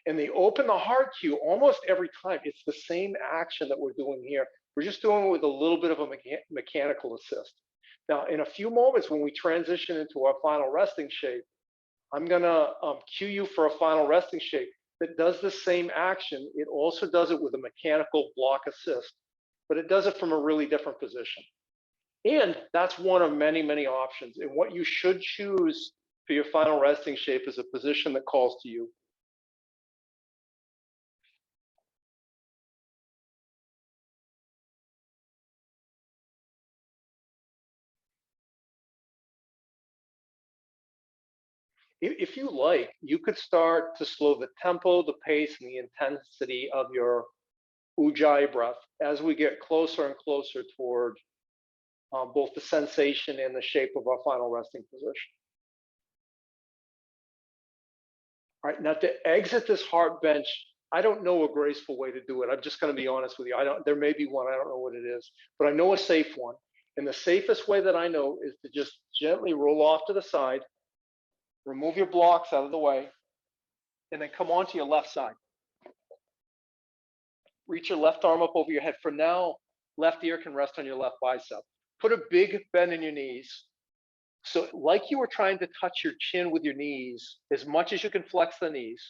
And the open the heart cue, almost every time, it's the same action that we're doing here. We're just doing it with a little bit of a mechanical assist. Now, in a few moments, when we transition into our final resting shape, I'm gonna cue you for a final resting shape that does the same action. It also does it with a mechanical block assist, but it does it from a really different position. And that's one of many, many options. And what you should choose for your final resting shape is a position that calls to you. If you like, you could start to slow the tempo, the pace, and the intensity of your ujjayi breath as we get closer and closer toward both the sensation and the shape of our final resting position. All right, now to exit this heart bench, I don't know a graceful way to do it. I'm just going to be honest with you. There may be one, I don't know what it is, but I know a safe one. And the safest way that I know is to just gently roll off to the side, remove your blocks out of the way, and then come onto your left side. Reach your left arm up over your head. For now, left ear can rest on your left bicep. Put a big bend in your knees. So like you were trying to touch your chin with your knees, as much as you can flex the knees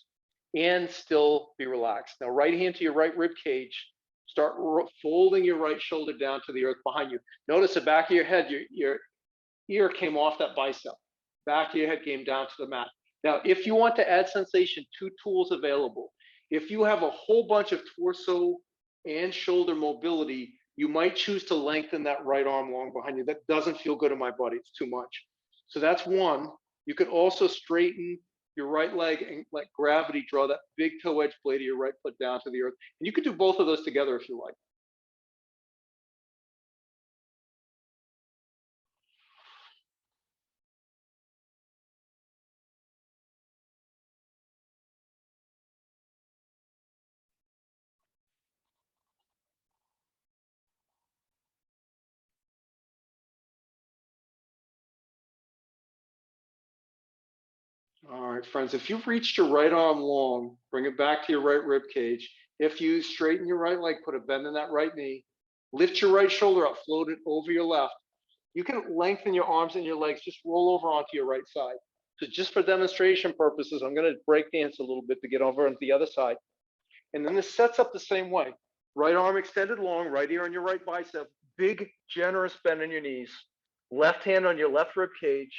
and still be relaxed. Now, right hand to your right rib cage. Start folding your right shoulder down to the earth behind you. Notice the back of your head, your ear came off that bicep. Back of your head came down to the mat. Now, if you want to add sensation, 2 tools available. If you have a whole bunch of torso and shoulder mobility, you might choose to lengthen that right arm long behind you. That doesn't feel good in my body, it's too much. So that's one. You could also straighten your right leg and let gravity draw that big toe edge blade of your right foot down to the earth. And you could do both of those together if you like. All right, friends, if you've reached your right arm long, bring it back to your right rib cage. If you straighten your right leg, put a bend in that right knee, lift your right shoulder up, float it over your left. You can lengthen your arms and your legs, just roll over onto your right side. So just for demonstration purposes, I'm going to break dance a little bit to get over onto the other side. And then this sets up the same way. Right arm extended long, right ear on your right bicep, big generous bend in your knees, left hand on your left rib cage.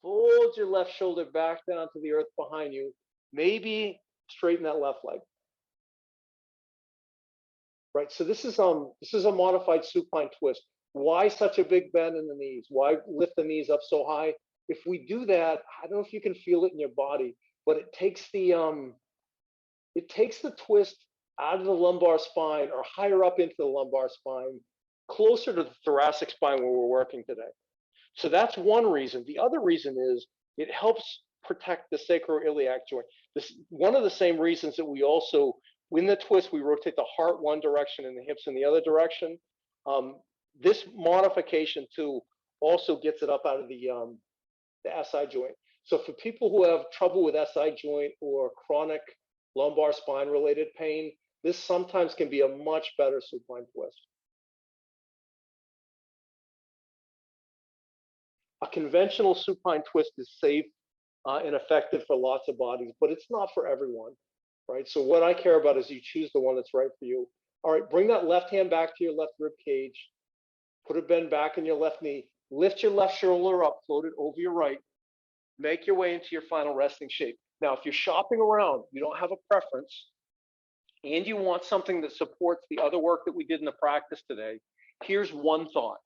Fold your left shoulder back down to the earth behind you. Maybe straighten that left leg. Right, so this is a modified supine twist. Why such a big bend in the knees? Why lift the knees up so high? If we do that, I don't know if you can feel it in your body, but it takes the twist out of the lumbar spine or higher up into the lumbar spine, closer to the thoracic spine where we're working today. So that's one reason. The other reason is it helps protect the sacroiliac joint. This one of the same reasons that we also, in the twist, we rotate the heart one direction and the hips in the other direction. This modification too also gets it up out of the SI joint. So for people who have trouble with SI joint or chronic lumbar spine related pain, this sometimes can be a much better supine twist. A conventional supine twist is safe and effective for lots of bodies, but it's not for everyone, right? So what I care about is you choose the one that's right for you. All right, bring that left hand back to your left rib cage. Put a bend back in your left knee. Lift your left shoulder up, float it over your right. Make your way into your final resting shape. Now, if you're shopping around, you don't have a preference, and you want something that supports the other work that we did in the practice today, here's one thought.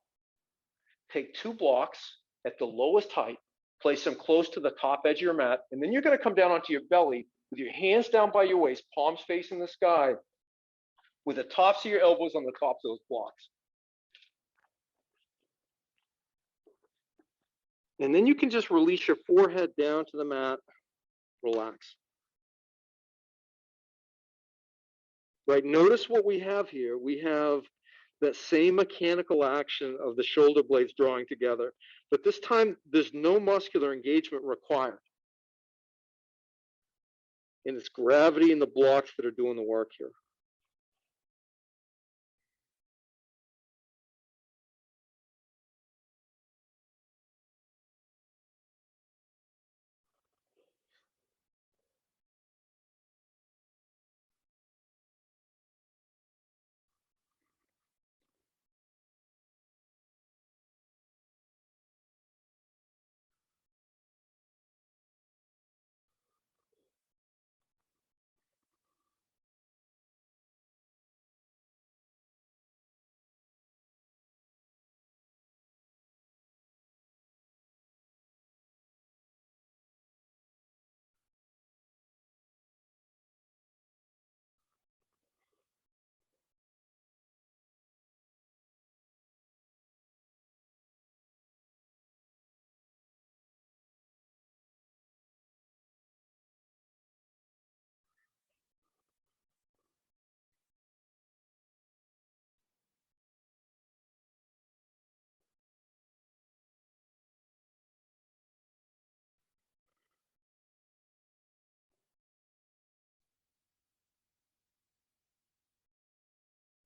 Take 2 blocks at the lowest height, place them close to the top edge of your mat, and then you're going to come down onto your belly with your hands down by your waist, palms facing the sky, with the tops of your elbows on the tops of those blocks. And then you can just release your forehead down to the mat, relax. Right, notice what we have here. We have that same mechanical action of the shoulder blades drawing together, but this time there's no muscular engagement required. And it's gravity and the blocks that are doing the work here.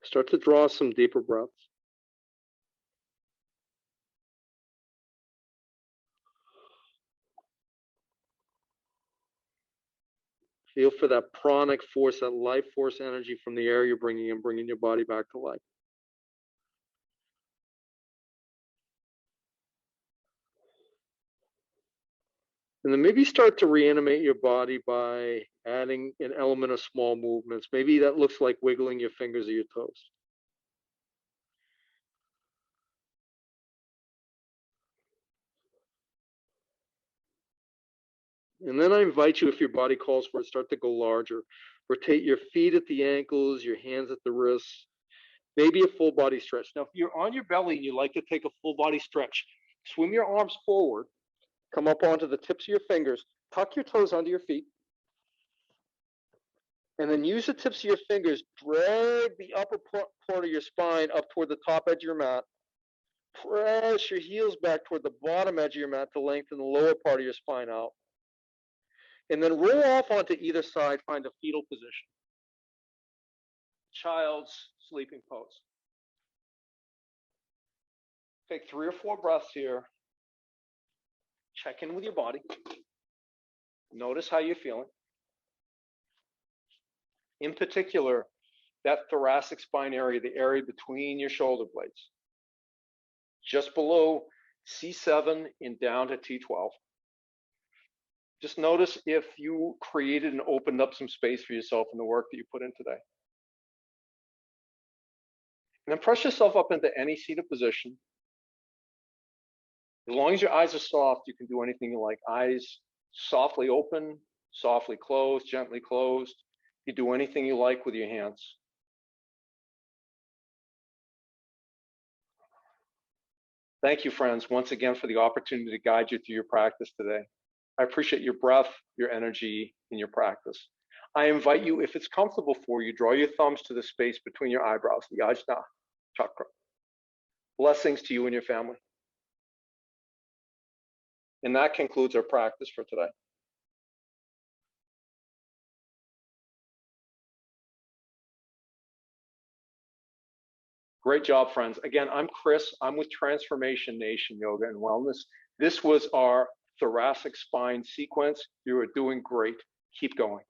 Start to draw some deeper breaths. Feel for that pranic force, that life force energy from the air you're bringing in, bringing your body back to life. And then maybe start to reanimate your body by adding an element of small movements. Maybe that looks like wiggling your fingers or your toes. And then I invite you, if your body calls for it, start to go larger. Rotate your feet at the ankles, your hands at the wrists, maybe a full body stretch. Now, if you're on your belly and you like to take a full body stretch, swim your arms forward, come up onto the tips of your fingers, tuck your toes under your feet, and then use the tips of your fingers, drag the upper part of your spine up toward the top edge of your mat. Press your heels back toward the bottom edge of your mat to lengthen the lower part of your spine out. And then roll off onto either side, find a fetal position. Child's sleeping pose. Take 3 or 4 breaths here. Check in with your body. Notice how you're feeling. In particular, that thoracic spine area, the area between your shoulder blades, just below C7 and down to T12. Just notice if you created and opened up some space for yourself in the work that you put in today. And then press yourself up into any seated position. As long as your eyes are soft, you can do anything you like. Eyes softly open, softly closed, gently closed. You do anything you like with your hands. Thank you, friends, once again for the opportunity to guide you through your practice today. I appreciate your breath, your energy, and your practice. I invite you, if it's comfortable for you, draw your thumbs to the space between your eyebrows, the Ajna chakra. Blessings to you and your family. And that concludes our practice for today. Great job, friends. Again, I'm Chris. I'm with Transformation Nation Yoga and Wellness. This was our thoracic spine sequence. You are doing great. Keep going.